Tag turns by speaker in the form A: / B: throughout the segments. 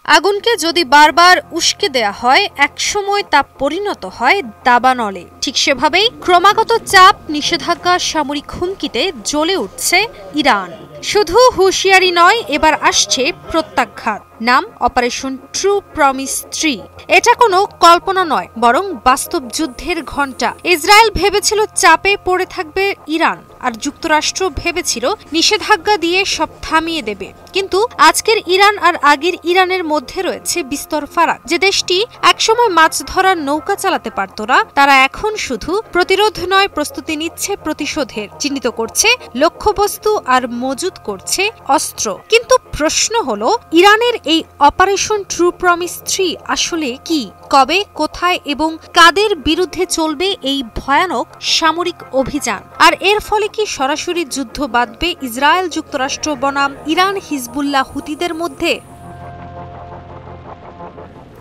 A: আগুনকে যদি বারবার উস্কে দেয়া হয় একসময় তা পরিণত হয় দাবানলে। ঠিক সেভাবেই ক্রমাগত চাপ, নিষেধাজ্ঞা, সামরিক হুমকিতে জ্বলে উঠছে ইরান। শুধু হুঁশিয়ারি নয়, এবার আসছে প্রত্যাঘাত। নাম অপারেশন ট্রু প্রমিস 3। এটা কোনো কল্পনা নয়, বরং বাস্তব যুদ্ধের ঘণ্টা। ইসরায়েল ভেবেছিল চাপে পড়ে থাকবে ইরান, আর যুক্তরাষ্ট্র ভেবেছিল নিষেধাজ্ঞা দিয়ে সব থামিয়ে দেবে। কিন্তু আজকের ইরান আর আগের ইরানের মধ্যে রয়েছে বিস্তর ফারাক। যে দেশটি একসময় মাছ ধরার নৌকা চালাতে পারত না, তারা এখন শুধু প্রতিরোধ নয়, প্রস্তুতি নিচ্ছে প্রতিশোধের। চিহ্নিত করছে লক্ষ্যবস্তু আর মজুত করছে অস্ত্র। কিন্তু প্রশ্ন হলো, ইরানের এই অপারেশন ট্রু প্রমিস 3 আসলে কি, কবে, কোথায় এবং কাদের বিরুদ্ধে চলবে এই ভয়ানক সামরিক অভিযান? আর এর ফলে কি সরাসরি যুদ্ধ বাঁধবে ইসরায়েল যুক্তরাষ্ট্র বনাম ইরান হিজবুল্লাহ হুতিদের মধ্যে?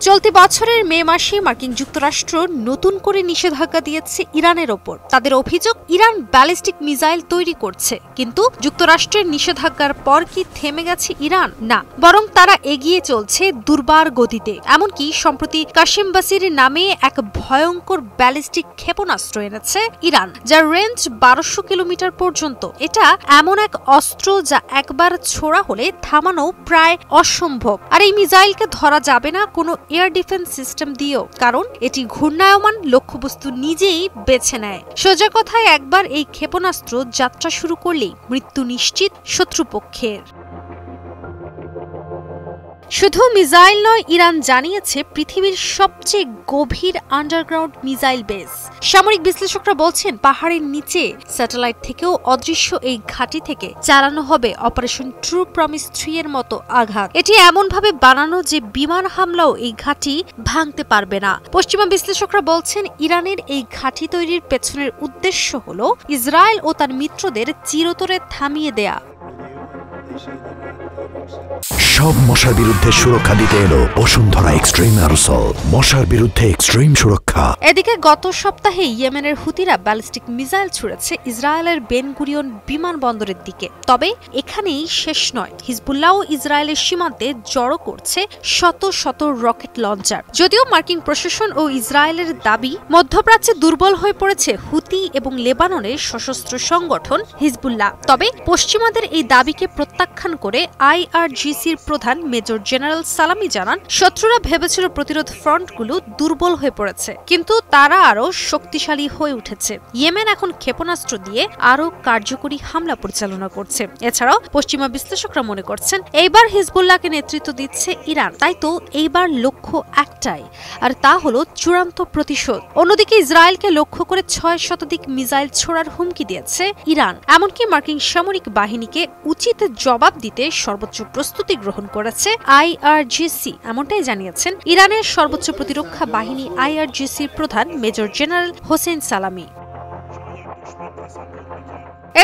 A: চলতি বছরের মে মাসে মার্কিন যুক্তরাষ্ট্র নতুন করে নিষেধাজ্ঞা দিয়েছে ইরানের ওপর। তাদের অভিযোগ, ইরান ব্যালিস্টিক মিসাইল তৈরি করছে। কিন্তু যুক্তরাষ্ট্রের নিষেধাজ্ঞার পর কি থেমে গেছে ইরান? না, বরং তারা এগিয়ে চলছে দুর্বার গতিতে। এমনকি সম্প্রতি কাশেম বাসির নামে এক ভয়ঙ্কর ব্যালিস্টিক ক্ষেপণাস্ত্র এনেছে ইরান, যার রেঞ্জ 1200 কিলোমিটার পর্যন্ত। এটা এমন এক অস্ত্র যা একবার ছোড়া হলে থামানো প্রায় অসম্ভব। আর এই মিসাইলকে ধরা যাবে না কোনো এয়ার ডিফেন্স সিস্টেম দিয়েও, কারণ এটি ঘূর্ণায়মান লক্ষ্যবস্তু নিজেই বেছে নেয়। সোজা কথায়, একবার এই ক্ষেপণাস্ত্র যাত্রা শুরু করলেই মৃত্যু নিশ্চিত শত্রুপক্ষের। শুধু মিসাইল নয়, ইরান জানিয়েছে পৃথিবীর সবচেয়ে গভীর আন্ডারগ্রাউন্ড মিসাইল বেস। সামরিক বিশ্লেষকরা বলছেন, পাহাড়ের নিচে স্যাটেলাইট থেকেও অদৃশ্য এই ঘাঁটি থেকে চালানো হবে অপারেশন ট্রু প্রমিস 3 এর মতো আঘাত। এটি এমনভাবে বানানো যে বিমান হামলাও এই ঘাঁটি ভাঙতে পারবে না। পশ্চিমা বিশ্লেষকরা বলছেন, ইরানের এই ঘাঁটি তৈরির পেছনের উদ্দেশ্য হল ইসরায়েল ও তার মিত্রদের চিরতরে থামিয়ে দেয়া।
B: সব মশার বিরুদ্ধে সুরক্ষা দিতে এলো বসুন্ধরা এক্সট্রিম অ্যারোসল, মশার বিরুদ্ধে এক্সট্রিম সুরক্ষা।
A: এদিকে গত সপ্তাহে ইয়েমেনের হুতিরা ব্যালিস্টিক মিসাইল ছুড়েছে ইসরায়েলের বেন গুরিয়ন বিমানবন্দরের দিকে। তবে এখানেই শেষ নয়, হিজবুল্লাহ ইসরায়েলের সীমান্তে জড়ো করছে শত শত রকেট লঞ্চার। যদিও মার্কিন প্রশাসন ও ইসরায়েলের দাবি, মধ্যপ্রাচ্যে দুর্বল হয়ে পড়েছে হুতি এবং লেবাননের সশস্ত্র সংগঠন হিজবুল্লাহ। তবে পশ্চিমাদের এই দাবিকে প্রত্যাখ্যান করে IRGCর প্রধান মেজর জেনারেল সালামি জানান, শত্রুরা ভেবেছিল প্রতিরোধ ফ্রন্টগুলো দুর্বল হয়ে পড়েছে, কিন্তু তারা আরও শক্তিশালী হয়ে উঠেছে। ইয়েমেন এখন ক্ষেপণাস্ত্র দিয়ে আরও কার্যকরী হামলা পরিচালনা করছে। এছাড়াও পশ্চিমা বিশ্লেষকরা মনে করছেন, এইবার হিজবুল্লাহকে নেতৃত্ব দিচ্ছে ইরান। তাই তো এইবার লক্ষ্য একটাই, আর তা হলো চূড়ান্ত প্রতিশোধ। অন্যদিকে ইসরায়েলকে লক্ষ্য করে 6 শতাধিক মিসাইল ছোড়ার হুমকি দিয়েছে ইরান। এমনকি মার্কিন সামরিক বাহিনীকে উচিত জবাব দিতে সর্বোচ্চ প্রস্তুতি গ্রহণ করেছে IRGC, এমনটাই জানিয়েছেন ইরানের সর্বোচ্চ প্রতিরক্ষা বাহিনী IRGCর প্রধান মেজর জেনারেল হোসেন সালামি।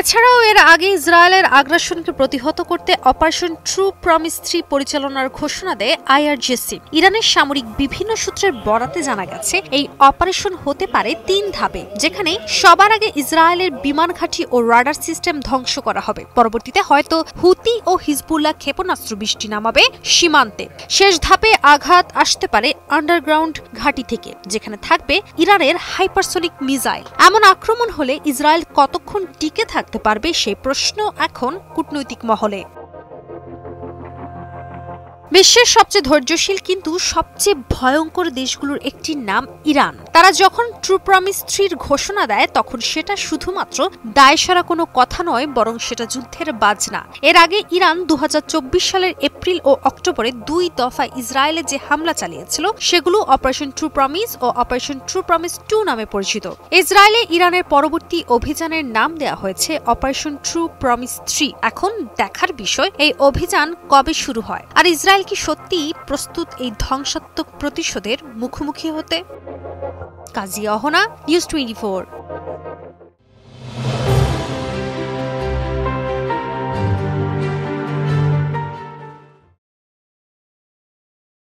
A: এছাড়াও এর আগে ইসরায়েলের আগ্রাসনকে প্রতিহত করতে অপারেশন ট্রু প্রমিস 3 পরিচালনার ঘোষণা দেয় IRGC। ইরানের সামরিক বিভিন্ন সূত্রের বরাতে জানা গেছে, এই অপারেশন হতে পারে 3 ধাপে, যেখানে সবার আগে ইসরায়েলের বিমান ঘাঁটি ও রাডার সিস্টেম ধ্বংস করা হবে। পরবর্তীতে হয়তো হুতি ও হিজবুল্লাহ ক্ষেপণাস্ত্র বৃষ্টি নামাবে সীমান্তে। শেষ ধাপে আঘাত আসতে পারে আন্ডারগ্রাউন্ড ঘাঁটি থেকে, যেখানে থাকবে ইরানের হাইপারসোনিক মিসাইল। এমন আক্রমণ হলে ইসরায়েল কতক্ষণ টিকে থাকতে পারবে, সেই প্রশ্ন এখন কূটনৈতিক মহলে। বিশ্বের সবচেয়ে ধৈর্যশীল কিন্তু সবচেয়ে ভয়ঙ্কর দেশগুলোর একটির নাম ইরান। তারা যখন ট্রু প্রমিস 3 ঘোষণা দেয়, তখন সেটা শুধুমাত্র দায়সারা কোনো কথা নয়, বরং সেটা যুদ্ধের বাজনা। এর আগে ইরান 2024 সালের এপ্রিল ও অক্টোবরে 2 দফায় ইসরায়েলে যে হামলা চালিয়েছিল, সেগুলো অপারেশন ট্রু প্রমিস ও অপারেশন ট্রু প্রমিস 2 নামে পরিচিত। ইসরায়েলে ইরানের পরবর্তী অভিযানের নাম দেওয়া হয়েছে অপারেশন ট্রু প্রমিস 3। এখন দেখার বিষয়, এই অভিযান কবে শুরু হয়, আর ইসরায়েল কি সত্যিই প্রস্তুত এই ধ্বংসাত্মক প্রতিশোধের মুখোমুখি হতে? কাজী অহনা, নিউজ 24।